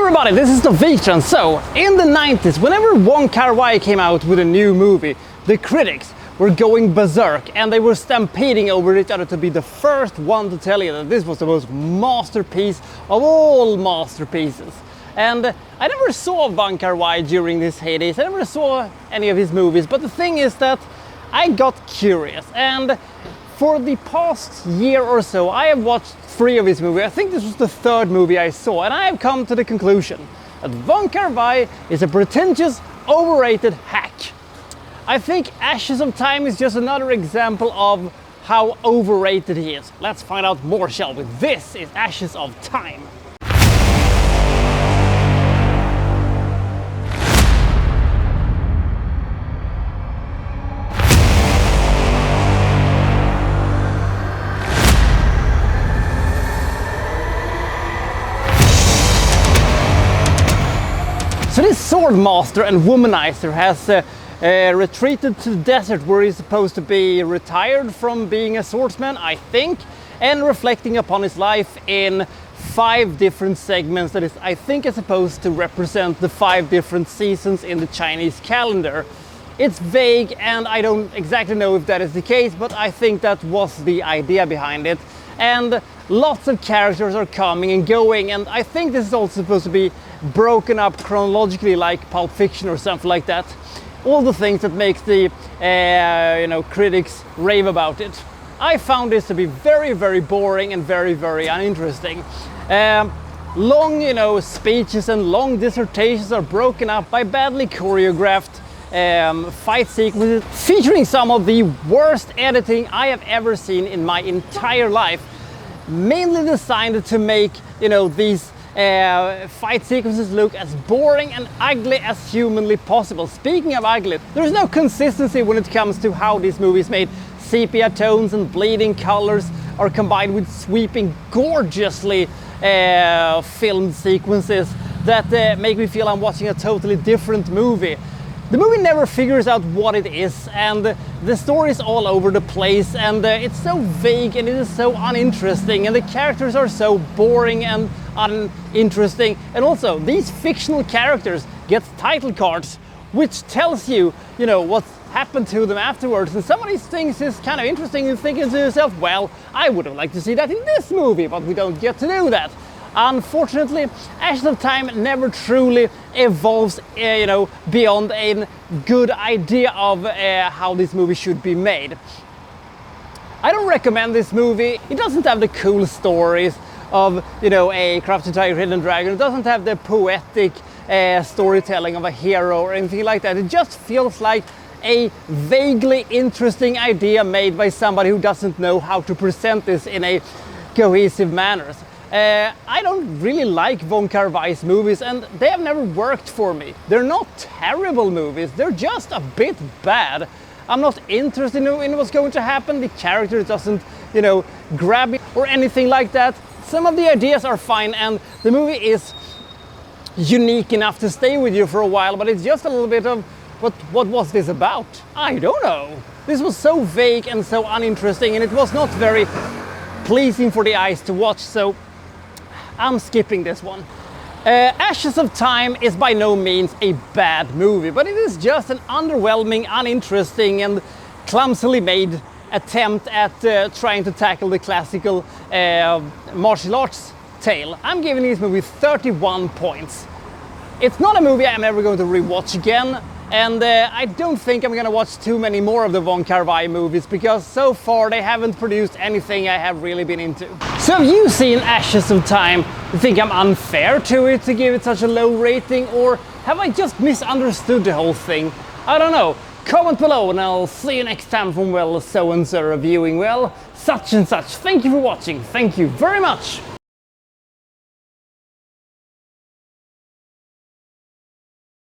everybody, this is Victor. So, in the 90s, whenever Wong Kar-wai came out with a new movie, the critics were going berserk and they were stampeding over each other to be the first one to tell you that this was the most masterpiece of all masterpieces. And I never saw Wong Kar-wai during his heydays, I never saw any of his movies, but the thing is that I got curious, and for the past year or so I have watched 3 of his movies. I think this was the 3rd movie I saw, and I have come to the conclusion that Wong Kar-wai is a pretentious, overrated hack. I think Ashes of Time is just another example of how overrated he is. Let's find out more, shall we? This is Ashes of Time. So this sword master and womanizer has retreated to the desert where he's supposed to be retired from being a swordsman, I think, and reflecting upon his life in 5 different segments that I think is supposed to represent the 5 different seasons in the Chinese calendar. It's vague and I don't exactly know if that is the case, but I think that was the idea behind it. And lots of characters are coming and going, and I think this is also supposed to be broken up chronologically like Pulp Fiction or something like that. All the things that makes the critics rave about it. I found this to be very, very boring and very, very uninteresting. Long, speeches and long dissertations are broken up by badly choreographed fight sequences featuring some of the worst editing I have ever seen in my entire life. Mainly designed to make, these fight sequences look as boring and ugly as humanly possible. Speaking of ugly, there's no consistency when it comes to how this movie is made. Sepia tones and bleeding colors are combined with sweeping, gorgeously filmed sequences that make me feel I'm watching a totally different movie. The movie never figures out what it is, and the story is all over the place, and it's so vague and it is so uninteresting, and the characters are so boring and uninteresting. And also, these fictional characters get title cards, which tells you, what's happened to them afterwards. And some of these things is kind of interesting. You're thinking to yourself, well, I would have liked to see that in this movie, but we don't get to do that. Unfortunately, Ashes of Time never truly evolves, beyond a good idea of how this movie should be made. I don't recommend this movie. It doesn't have the cool stories of, a crafted tiger, hidden dragon. It doesn't have the poetic storytelling of a hero or anything like that. It just feels like a vaguely interesting idea made by somebody who doesn't know how to present this in a cohesive manner. I don't really like Wong Kar-wai's movies, and they have never worked for me. They're not terrible movies, they're just a bit bad. I'm not interested in what's going to happen. The character doesn't, grab me or anything like that. Some of the ideas are fine, and the movie is unique enough to stay with you for a while, but it's just a little bit of, what was this about? I don't know. This was so vague and so uninteresting, and it was not very pleasing for the eyes to watch, so I'm skipping this one. Ashes of Time is by no means a bad movie, but it is just an underwhelming, uninteresting and clumsily made attempt at trying to tackle the classical martial arts tale. I'm giving this movie 31 points. It's not a movie I'm ever going to rewatch again, and I don't think I'm gonna watch too many more of the Wong Kar-wai movies, because so far they haven't produced anything I have really been into. So have you seen Ashes of Time? You think I'm unfair to it to give it such a low rating, or have I just misunderstood the whole thing? I don't know. Comment below and I'll see you next time from, well, so-and-so reviewing, well, such and such. Thank you for watching. Thank you very much.